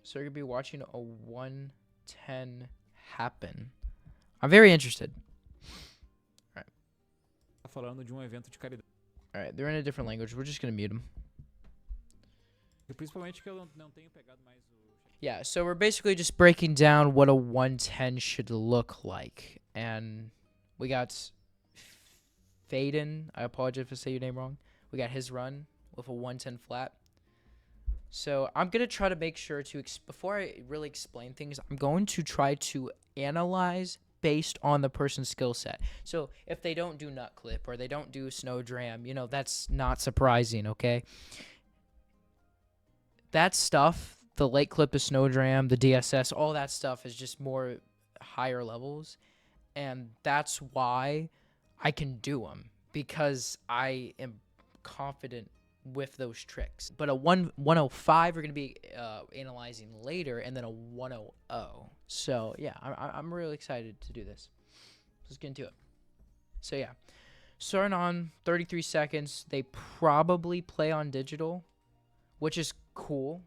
So you're gonna be watching a 110 happen. I'm very interested. All right. Tá falando de evento de caridade. All right. They're in a different language. We're just gonna mute them. E principalmente que eu não tenho pegado mais o. Yeah. So we're basically just breaking down what a 110 should look like, and we got Faden. I apologize if I say your name wrong. We got his run with a 110 flat. So I'm going to try to make sure to, before I really explain things, I'm going to try to analyze based on the person's skill set. So if they don't do nut clip or they don't do snow dram, you know, that's not surprising, okay? That stuff, the late clip, the snow dram, the DSS, all that stuff is just more higher levels. And that's why I can do them, because I am confident with those tricks. But a 105 we're going to be analyzing later, and then a 100. So yeah, I'm really excited to do this. Let's get into it. So yeah, starting on 33 seconds, they probably play on digital, which is cool.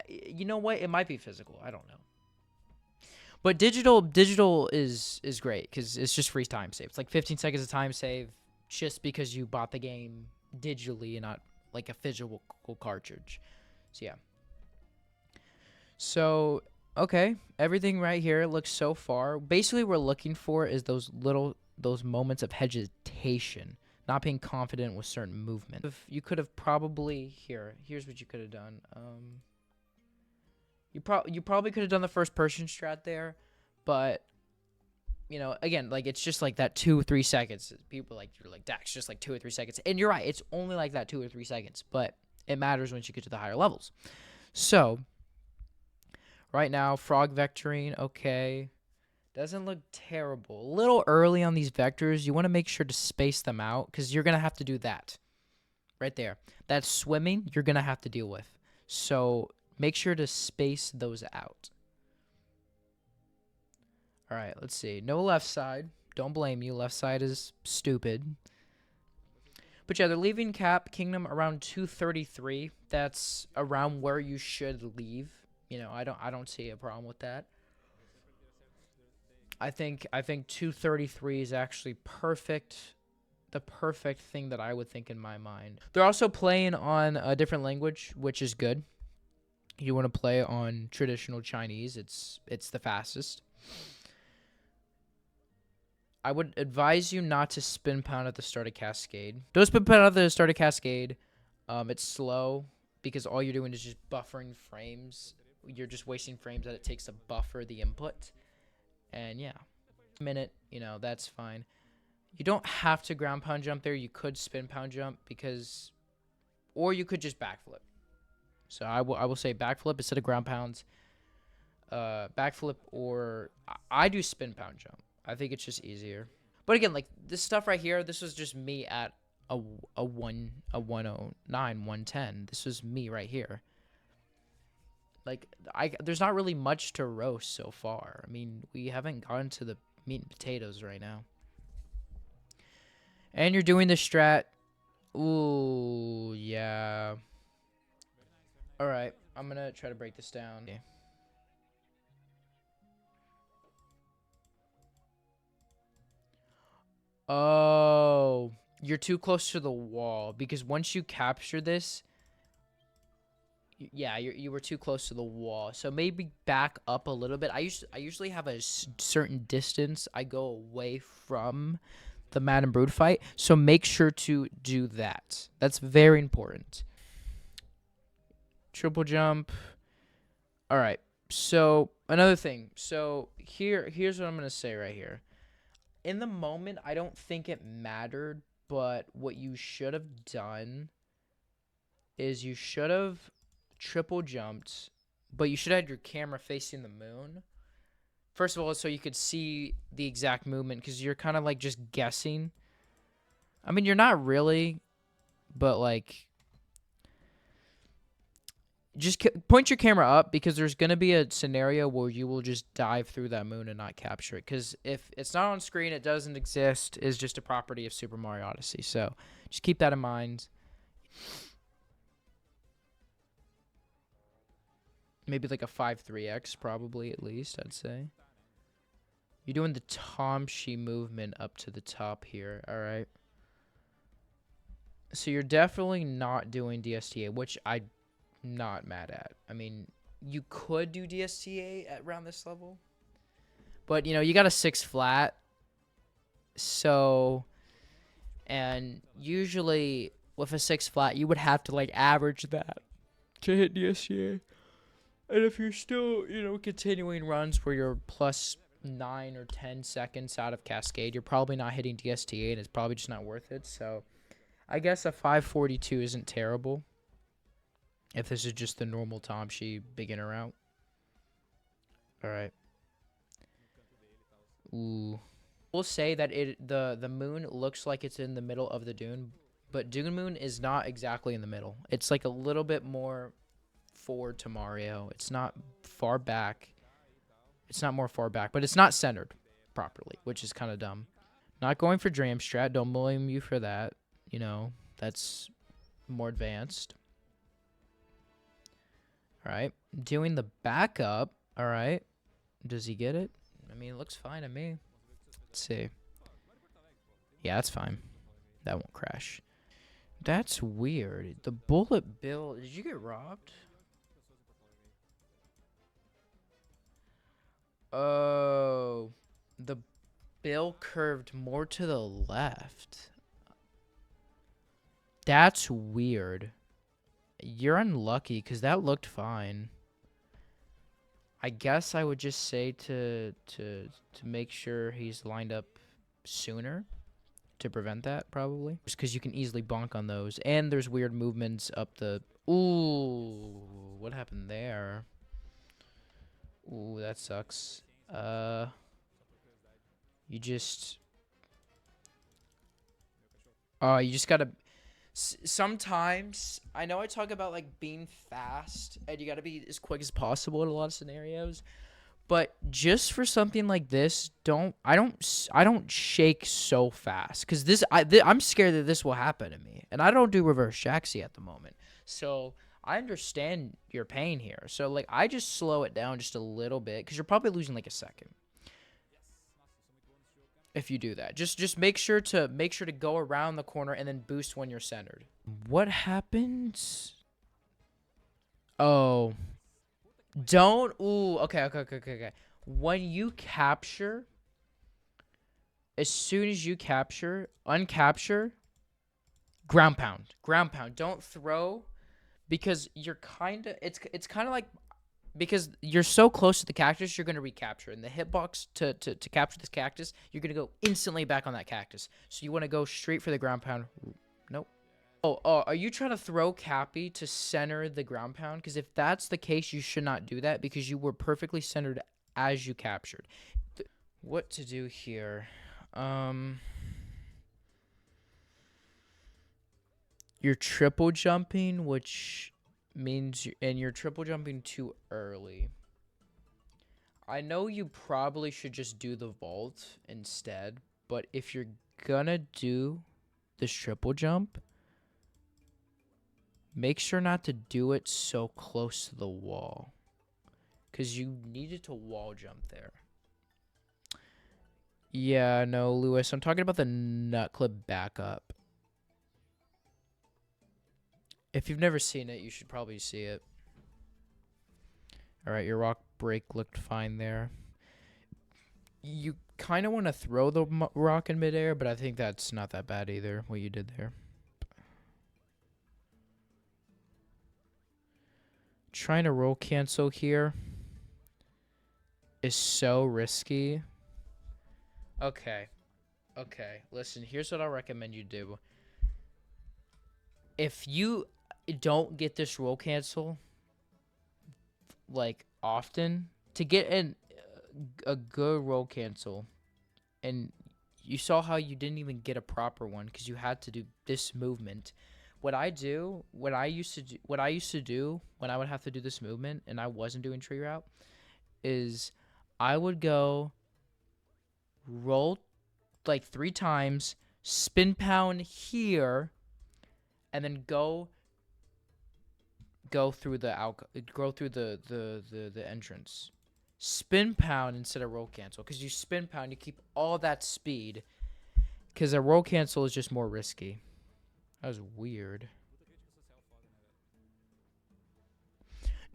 You know what? It might be physical. I don't know. But digital is great because it's just free time save. It's like 15 seconds of time save, just because you bought the game digitally and not like a physical cartridge. So yeah. So okay, everything right here looks so far. Basically, what we're looking for is those moments of hesitation, not being confident with certain movement. If you could have probably here's what you could have done. You probably could have done the first person strat there, but you know, again, like it's just like that 2 or 3 seconds. People like, you're like, Dax, just like 2 or 3 seconds. And you're right, it's only like that 2 or 3 seconds, but it matters once you get to the higher levels. So right now, frog vectoring, okay. Doesn't look terrible. A little early on these vectors. You want to make sure to space them out because you're going to have to do that. Right there. That swimming, you're going to have to deal with. So make sure to space those out. All right, let's see. No left side. Don't blame you. Left side is stupid. But yeah, they're leaving Cap Kingdom around 233. That's around where you should leave. You know, I don't see a problem with that. I think 233 is actually perfect. The perfect thing that I would think in my mind. They're also playing on a different language, which is good. You want to play on traditional Chinese. It's the fastest. I would advise you not to spin pound at the start of Cascade. Don't spin pound at the start of Cascade. It's slow because all you're doing is just buffering frames. You're just wasting frames that it takes to buffer the input. And yeah, a minute, you know, that's fine. You don't have to ground pound jump there. You could spin pound jump because, or you could just backflip. So I will say backflip instead of ground pounds. Backflip, or I do spin pound jump. I think it's just easier. But again, like this stuff right here, this was just me at a 109, 110. This was me right here. Like there's not really much to roast so far. I mean, we haven't gotten to the meat and potatoes right now. And you're doing the strat. Ooh, yeah. All right, I'm gonna try to break this down. Okay. Oh, you're too close to the wall because once you capture this, yeah, you were too close to the wall. So maybe back up a little bit. I usually have a certain distance I go away from the Mad and Brood fight. So make sure to do that. That's very important. Triple jump. All right. So another thing. So here's what I'm gonna say right here. In the moment, I don't think it mattered, but what you should have done is you should have triple jumped, but you should have had your camera facing the moon. First of all, so you could see the exact movement, because you're kind of like just guessing. I mean, you're not really, but like, just point your camera up, because there's going to be a scenario where you will just dive through that moon and not capture it. Because if it's not on screen, it doesn't exist, is just a property of Super Mario Odyssey. So just keep that in mind. Maybe like a 5-3x probably at least, I'd say. You're doing the Tamshi movement up to the top here, all right? So you're definitely not doing DSTA, which I'm not mad at. I mean, you could do DSTA at around this level. But, you know, you got a 6 flat. So, and usually with a 6 flat, you would have to, like, average that to hit DSTA. And if you're still, you know, continuing runs where you're plus 9 or 10 seconds out of Cascade, you're probably not hitting DSTA, and it's probably just not worth it. So, I guess a 542 isn't terrible if this is just the normal Tamshi beginner route. All right. Ooh. We'll say that the moon looks like it's in the middle of the dune, but Dune Moon is not exactly in the middle. It's like a little bit more forward to Mario. It's not far back. It's not more far back, but it's not centered properly, which is kind of dumb. Not going for Dram Strat. Don't blame you for that. You know, that's more advanced. All right. Doing the backup. All right. Does he get it? I mean, it looks fine to me. Let's see. Yeah, that's fine. That won't crash. That's weird. The bullet bill. Did you get robbed? Oh. The bill curved more to the left. That's weird. You're unlucky because that looked fine. I guess I would just say to make sure he's lined up sooner to prevent that, probably. Just because you can easily bonk on those. And there's weird movements up the... Ooh, what happened there? Ooh, that sucks. You just... you just gotta... Sometimes, I know I talk about, like, being fast, and you gotta be as quick as possible in a lot of scenarios, but just for something like this, I don't shake so fast, because I'm scared that this will happen to me, and I don't do reverse jacksy at the moment, so I understand your pain here, so, like, I just slow it down just a little bit, because you're probably losing, like, a second. If you do that, just make sure to go around the corner and then boost when you're centered. What happens? Oh, don't. Ooh, okay. When you capture, as soon as you capture, uncapture, ground pound. Don't throw, because you're it's kind of like, because you're so close to the cactus, you're going to recapture. And the hitbox to capture this cactus, you're going to go instantly back on that cactus. So you want to go straight for the ground pound. Nope. Oh, are you trying to throw Cappy to center the ground pound? Because if that's the case, you should not do that, because you were perfectly centered as you captured. What to do here? You're triple jumping, which... means you're triple jumping too early. I know you probably should just do the vault instead, but if you're gonna do this triple jump, make sure not to do it so close to the wall, because you needed to wall jump there. Yeah, no, Lewis, I'm talking about the nut clip backup. If you've never seen it, you should probably see it. All right, your rock break looked fine there. You kind of want to throw the rock in midair, but I think that's not that bad either, what you did there. Trying to roll cancel here is so risky. Okay, listen, here's what I'll recommend you do. If you don't get this roll cancel, like, often, to get a good roll cancel, and you saw how you didn't even get a proper one because you had to do this movement. What I used to do when I would have to do this movement and I wasn't doing tree route is I would go roll like 3 times, spin pound here, and then go go through the entrance. Spin pound instead of roll cancel, because you spin pound, you keep all that speed, because a roll cancel is just more risky. That was weird.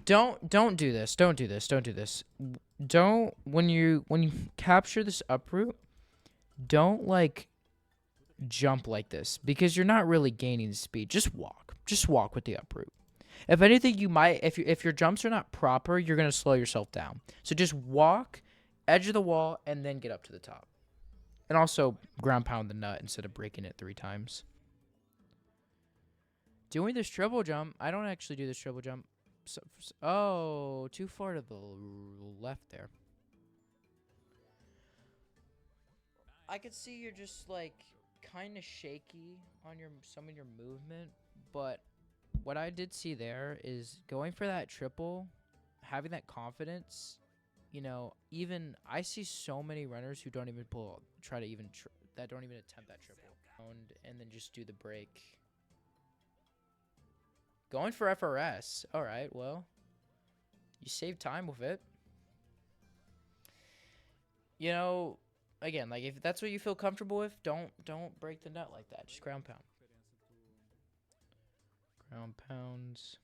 Don't do this. Don't do this. Don't do this. Don't when you capture this uproot, don't like jump like this, because you're not really gaining speed. Just walk. Just walk with the uproot. If anything, you might, if your jumps are not proper, you're gonna slow yourself down. So just walk, edge of the wall, and then get up to the top. And also ground pound the nut instead of breaking it 3 times. Doing this triple jump, I don't actually do this triple jump. Oh, too far to the left there. I could see you're just like kind of shaky on some of your movement, but what I did see there is going for that triple, having that confidence. You know, even I see so many runners who don't even that don't even attempt that triple, and then just do the break. Going for FRS. All right, well, you save time with it. You know, again, like if that's what you feel comfortable with, don't break the nut like that. Just ground pound. Ground pounds.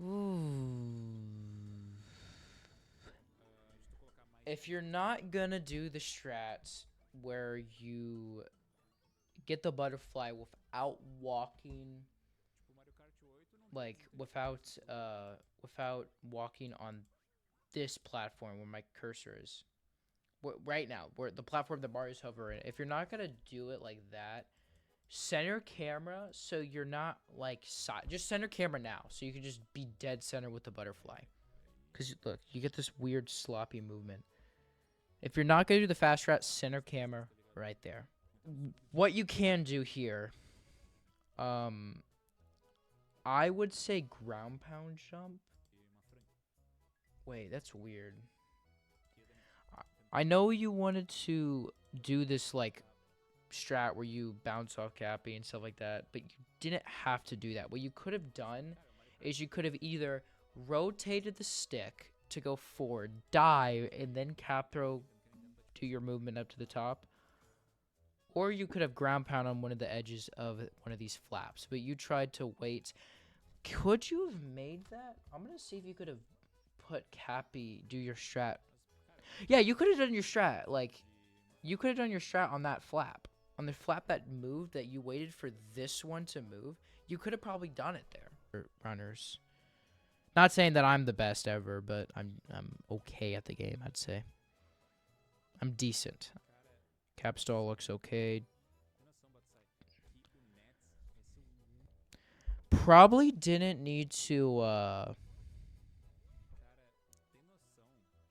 Ooh. If you're not gonna do the strats where you get the butterfly without walking, like without walking on this platform where my cursor is right now, where the platform that Mario's hovering, if you're not gonna do it like that, center camera so you're not like just center camera now so you can just be dead center with the butterfly, because look, you get this weird sloppy movement. If you're not gonna do the fast strat, center camera right there. What you can do here, I would say ground pound jump. Wait, that's weird. I know you wanted to do this like strat where you bounce off Cappy and stuff like that, but you didn't have to do that. What you could have done is you could have either rotated the stick to go forward, dive, and then cap throw, do your movement up to the top, or you could have ground pound on one of the edges of one of these flaps, but you tried to wait. Could you have made that? I'm gonna see if you could have put Cappy do your strat. Yeah, you could have done your strat. Like, you could have done your strat on that flap. On the flap that moved, that you waited for this one to move. You could have probably done it there. Runners. Not saying that I'm the best ever, but I'm okay at the game, I'd say. I'm decent. Capstall looks okay. Probably didn't need to,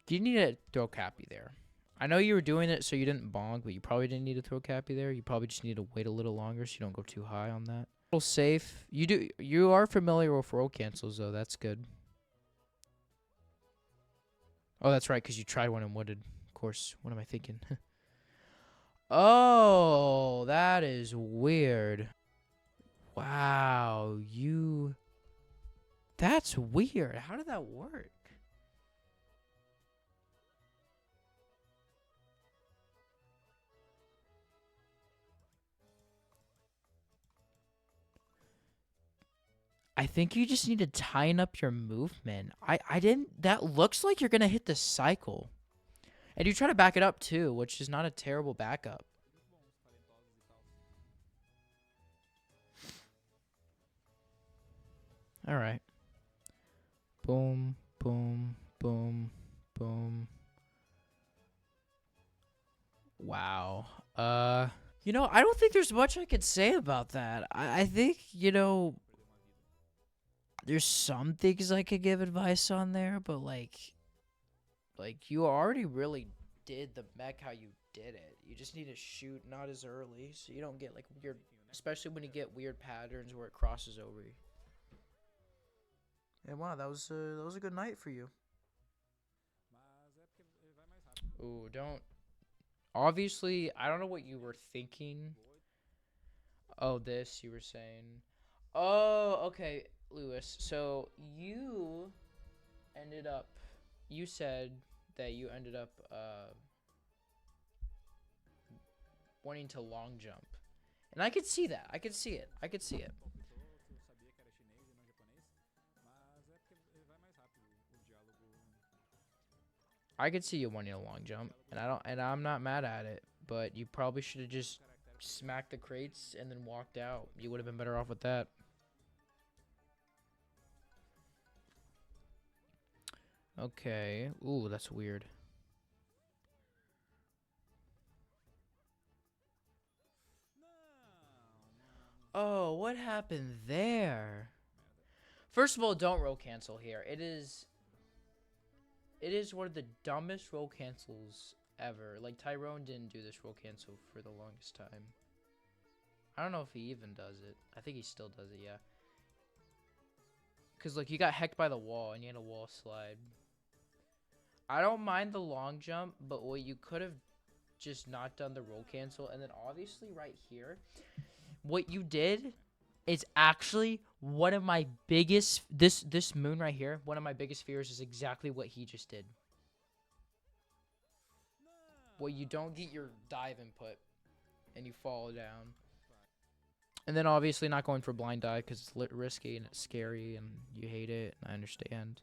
you need to throw Cappy there. I know you were doing it so you didn't bonk, but you probably didn't need to throw Cappy there. You probably just need to wait a little longer so you don't go too high on that. A little safe. You are familiar with roll cancels, though. That's good. Oh, that's right, because you tried one in wooded. Of course. What am I thinking? Oh, that is weird. Wow, that's weird. How did that work? I think you just need to tighten up your movement. I didn't. That looks like you're going to hit the cycle. And you try to back it up too, which is not a terrible backup. All right. Boom, boom, boom, boom. Wow. You know, I don't think there's much I could say about that. I think, you know, there's some things I could give advice on there, but like you already really did the mech how you did it. You just need to shoot not as early so you don't get like weird, especially when you get weird patterns where it crosses over you. And wow, that was a good night for you. Ooh, don't. Obviously, I don't know what you were thinking. Oh, this you were saying. Oh, okay, Lewis. So ended up, you said that you ended up wanting to long jump, and I could see that. I could see it. I could see it. Palpitou que eu sabia que era chinês e não japonês, mas é porque vai mais rápido o diálogo. I could see you wanting a long jump, and I'm not mad at it. But you probably should have just smacked the crates and then walked out. You would have been better off with that. Okay. Ooh, that's weird. Oh, what happened there? First of all, don't roll cancel here. It is one of the dumbest roll cancels ever. Like, Tyrone didn't do this roll cancel for the longest time. I don't know if he even does it. I think he still does it, yeah. Because, look, you got hecked by the wall, and you had a wall slide. I don't mind the long jump, but what you could have just not done the roll cancel. And then, obviously, right here, what you did is actually one of my biggest... This moon right here, one of my biggest fears is exactly what he just did. Well, you don't get your dive input, and you fall down. And then obviously not going for blind dive because it's risky and it's scary and you hate it, and I understand.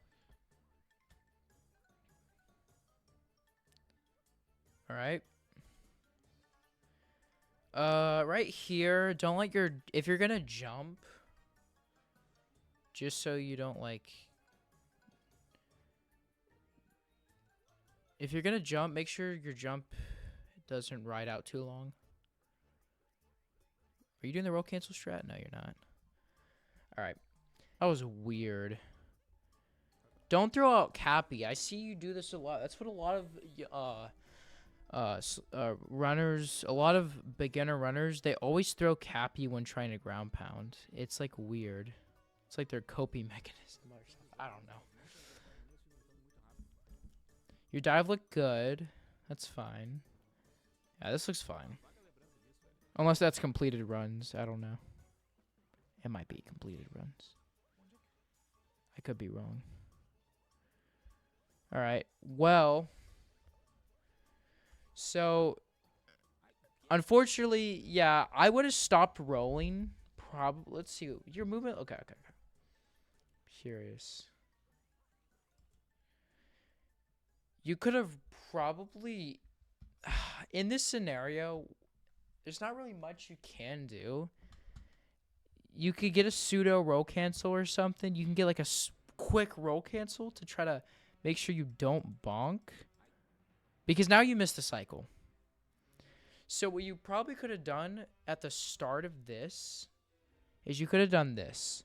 Alright. Right here, don't let your... If you're gonna jump, just so you don't, like... If you're gonna jump, make sure your jump doesn't ride out too long. Are you doing the roll cancel strat? No, you're not. Alright. That was weird. Don't throw out Cappy. I see you do this a lot. That's what a lot of runners, a lot of beginner runners, they always throw Cappy when trying to ground pound. It's like weird. It's like their coping mechanism or something. I don't know. Your dive looked good. That's fine. Yeah, this looks fine. Unless that's completed runs. I don't know. It might be completed runs. I could be wrong. Alright. Well. So. Unfortunately, yeah, I would have stopped rolling. Probably. Let's see. Your movement. Okay. Curious. You could have probably. In this scenario, there's not really much you can do. You could get a pseudo roll cancel or something. You can get like a quick roll cancel to try to make sure you don't bonk. Because now you missed the cycle. So what you probably could have done at the start of this is you could have done this.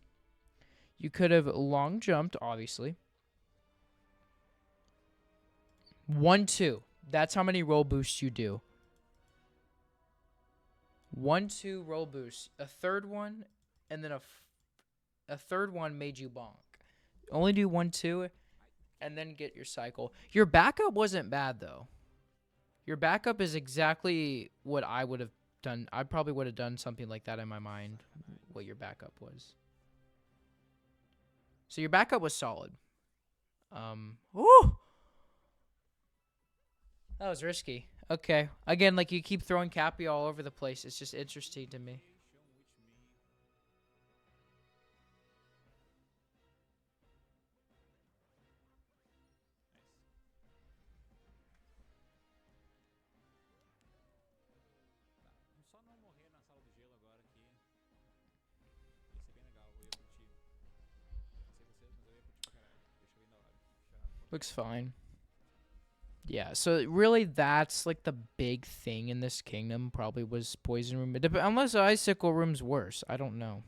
You could have long jumped, obviously. 1, 2. That's how many roll boosts you do. 1, 2 roll boosts. A third one, and then a third one made you bonk. Only do 1, 2, and then get your cycle. Your backup wasn't bad, though. Your backup is exactly what I would have done. I probably would have done something like that in my mind, what your backup was. So your backup was solid. Ooh! That was risky. Okay. Again, like, you keep throwing Cappy all over the place. It's just interesting to me. Só não morrer na sala do gelo agora aqui. Ia ser bem legal, eu ia curtir. Não sei vocês, mas eu ia curtir pra caralho. Deixa bem da hora. Looks fine. Yeah, so really that's like the big thing in this kingdom probably was Poison Room. Unless Icicle Room's worse. I don't know.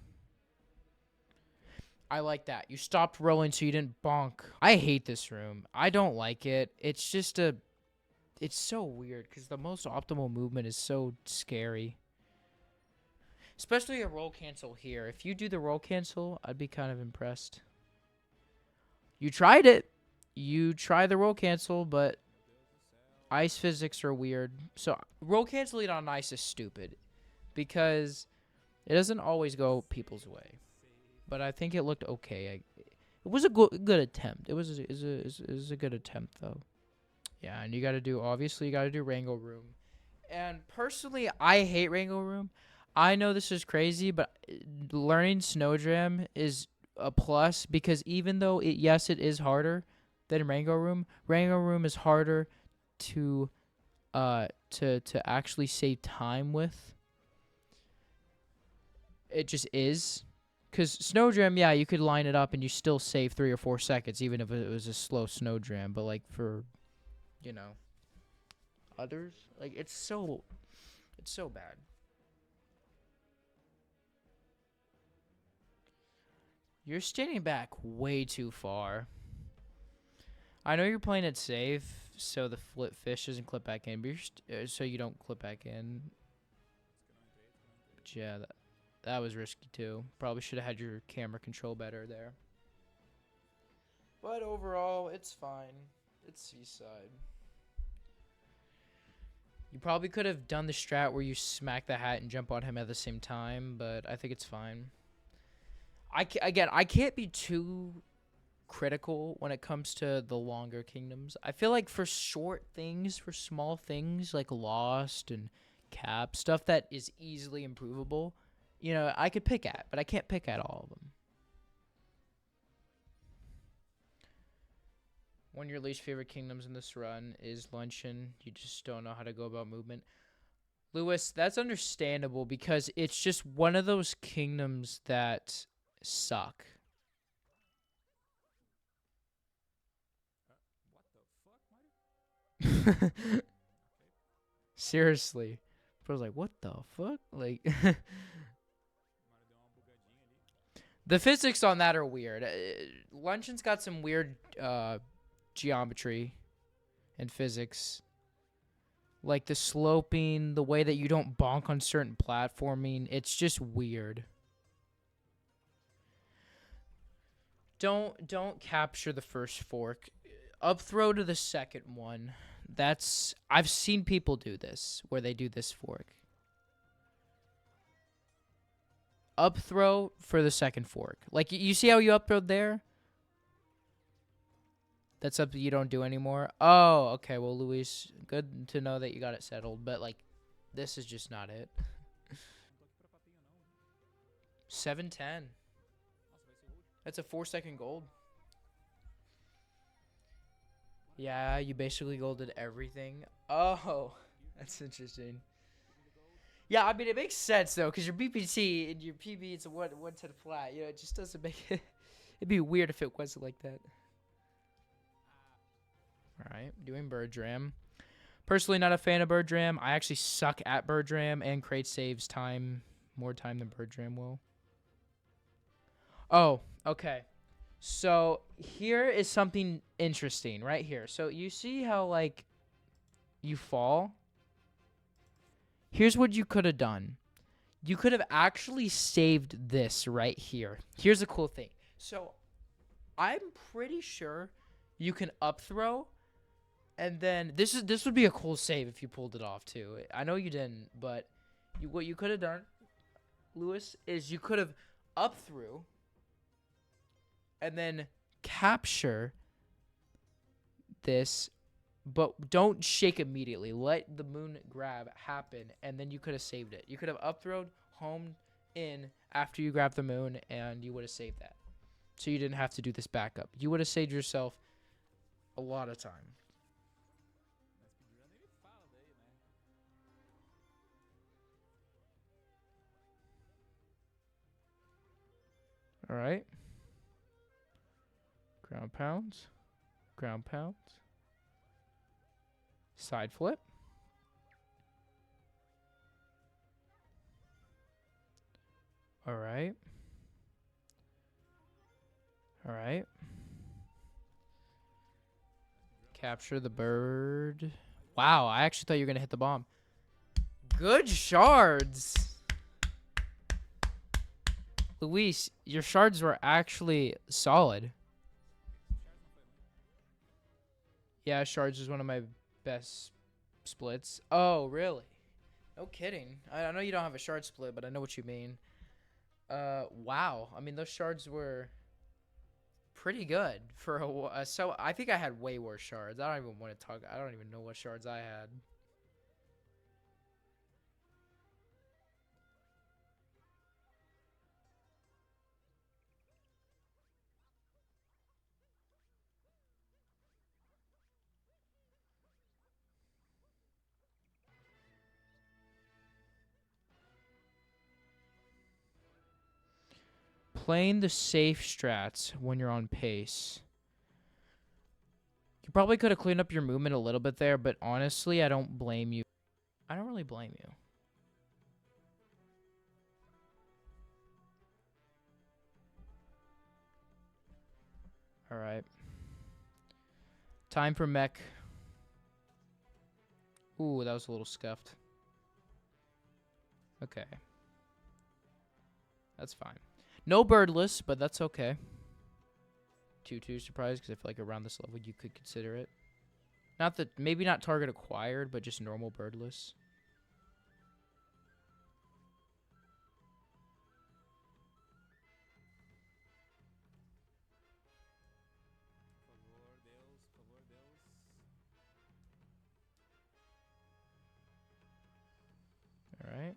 I like that. You stopped rolling so you didn't bonk. I hate this room. I don't like it. It's just it's so weird because the most optimal movement is so scary. Especially a roll cancel here. If you do the roll cancel, I'd be kind of impressed. You tried it. You try the roll cancel, but ice physics are weird. So roll canceling on ice is stupid because it doesn't always go people's way. but I think it looked okay. It was a good attempt. It was a good attempt though. Yeah, and you got to do obviously you got to do Rango Room. And personally, I hate Rango Room. I know this is crazy, but learning Snowdram is a plus because even though yes it is harder than Rango Room is harder to to actually save time with. It just is. Because Snowdram, yeah, you could line it up and you still save 3 or 4 seconds, even if it was a slow Snowdram. But, like, for, you know, others, like, it's so bad. You're standing back way too far. I know you're playing it safe, so the flip fish doesn't clip back in, but so you don't clip back in. But yeah, that was risky too. Probably should have had your camera control better there. But overall, it's fine. It's Seaside. You probably could have done the strat where you smack the hat and jump on him at the same time, but I think it's fine. I can't be too critical when it comes to the longer kingdoms. I feel like for short things, for small things like Lost and Cap, stuff that is easily improvable, you know, I could pick at, but I can't pick at all of them. One of your least favorite kingdoms in this run is Luncheon. You just don't know how to go about movement. Lewis, that's understandable because it's just one of those kingdoms that suck. What the fuck, Mario? Seriously. I was like, what the fuck? Like, Mario deu uma bugadinha ali. the physics on that are weird. Luncheon's got some weird geometry and physics. Like the sloping, the way that you don't bonk on certain platforming. It's just weird. Don't capture the first fork. Up throw to the second one. I've seen people do this, where they do this fork. Up throw for the second fork. Like, you see how you up throwed there? That's something you don't do anymore. Oh, okay. Well, Luis, good to know that you got it settled. But, like, this is just not it. Não tô aqui pra papinho, não. 7-10. Nossa, vai ser gold. That's a 4-second gold. Yeah, you basically golded everything. Oh, that's interesting. Yeah, I mean, it makes sense, though, because your BPT and your PB, it's a one to the flat. You know, it just doesn't make it. It'd be weird if it wasn't like that. All right, doing Bird Dram. Personally, not a fan of Bird Dram. I actually suck at Bird Dram, and Crate saves more time than Bird Dram will. Oh, okay. So here is something interesting right here. So you see how, like, you fall? Here's what you could have done. You could have actually saved this right here. Here's a cool thing. So I'm pretty sure you can up throw, and then this would be a cool save if you pulled it off too. I know you didn't, but what you could have done, Lewis, is you could have up through and then capture this, but don't shake immediately. Let the moon grab happen, and then you could have saved it. You could have up-throwed, homed in after you grabbed the moon, and you would have saved that. So you didn't have to do this backup. You would have saved yourself a lot of time. Na speedrun ele fala daí, né? All right. Ground pounds. Ground pounds. Side flip. All right. All right. Capture the bird. Wow, I actually thought you were going to hit the bomb. Good shards. Luis, your shards were actually solid. Yeah, shards is one of my best splits. Oh, really? No kidding. I know you don't have a shard split, but I know what you mean. Wow. I mean, those shards were pretty good for so I think I had way worse shards. I don't even want to talk. I don't even know what shards I had. Playing the safe strats when you're on pace. You probably could have cleaned up your movement a little bit there, but honestly, I don't blame you. I don't really blame you. All right. Time for mech. Ooh, that was a little scuffed. Okay. That's fine. No birdless, but that's okay. 2-2 surprise, because I feel like around this level you could consider it. Not that, maybe not target acquired, but just normal birdless. Por favor, Deus, por favor, Deus. All right.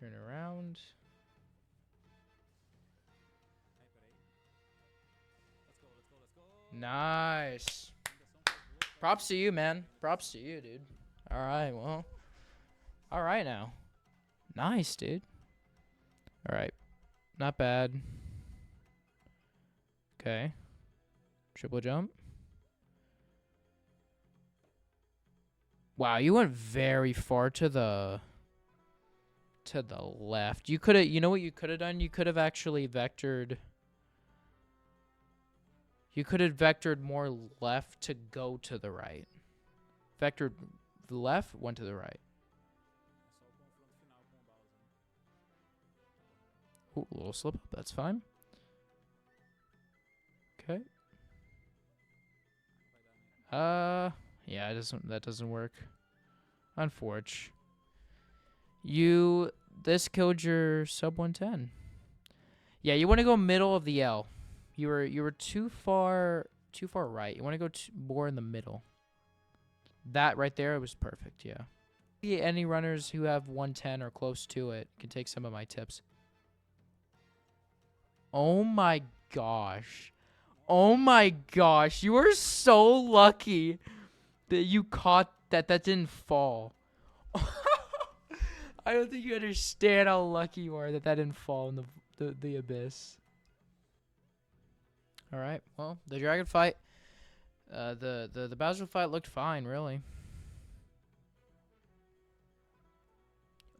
Turn around. Ai, peraí. Let's go, let's go, let's go. Nice. Fundação, por favor. Props to you, man. Props to you, dude. All right, well. All right now. Nice, dude. All right. Not bad. Okay. Triple jump. Wow, you went very far to the left. You could have, you know what you could have done? You could have actually vectored. You could have vectored more left to go to the right. Vectored left, went to the right. É só o confronto final com o Bowser. Ooh, a little slip up. That's fine. Okay. Vai dar, né? Yeah, it doesn't. That doesn't work. Unfortunate. This killed your sub 110. Yeah, you want to go middle of the L. You were too far right. You want to go more in the middle. That right there was perfect. Yeah. Any runners who have 110 or close to it can take some of my tips. Oh my gosh. Oh my gosh. You are so lucky that you caught that didn't fall. I don't think you understand how lucky you are that didn't fall in the abyss. All right. Well, the dragon fight, the Bowser fight looked fine, really.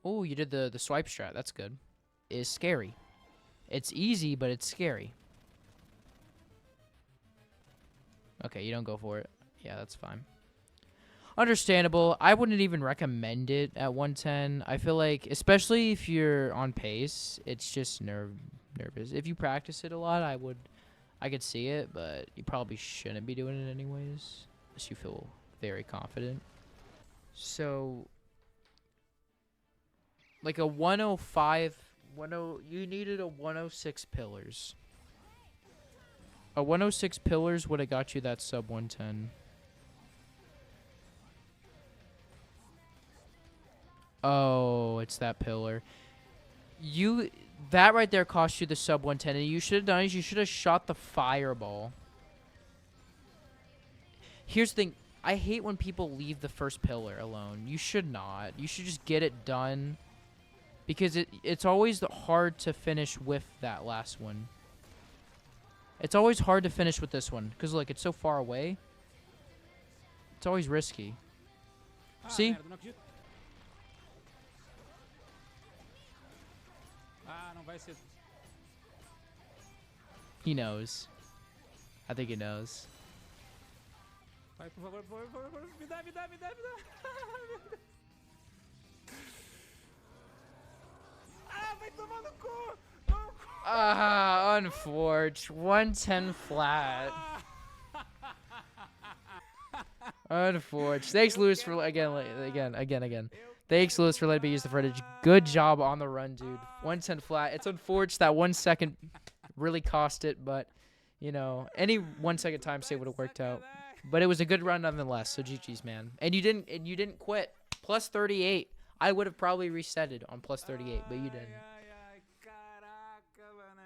Oh, you did the swipe strat. That's good. It's scary. It's easy, but it's scary. Okay, you don't go for it. Yeah, that's fine. Understandable. I wouldn't even recommend it at 110. I feel like, especially if you're on pace, it's just nervous. If you practice it a lot, I could see it, but you probably shouldn't be doing it anyways, unless you feel very confident. So, like a 105, you needed a 106 pillars. A 106 pillars would have got you that sub 110. Oh, it's that pillar. That right there cost you the sub 110, and you should have done is you should have shot the fireball. Here's the thing. I hate when people leave the first pillar alone. You should not. You should just get it done, because it's always hard to finish with that last one. It's always hard to finish with this one, because look, it's so far away. It's always risky. Ah, See? merda, não acredito. Ah, não vai ser. He knows. I think he knows. Vai, por favor, por favor, por favor. Me dá, me dá, me dá, me dá. Meu Deus. Ah, vai tomar no cu. No cu. Ah, unfortunate. 110 flat. Unfortunate. Thanks, Lewis, for again. Eu Thanks, Lewis, for letting me use the footage. Good job on the run, dude. 110 flat. It's unfortunate that 1 second really cost it, but, you know, any 1 second time save would have worked out. But it was a good run nonetheless, so GG's, man. And you didn't quit. Plus 38. I would have probably reset it on plus 38, but you didn't. Ai, caraca, mano.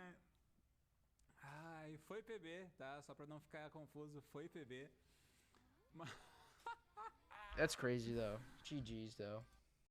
Ai, foi PB, tá? Só pra não ficar confuso, foi PB. That's crazy, though. GG's, though.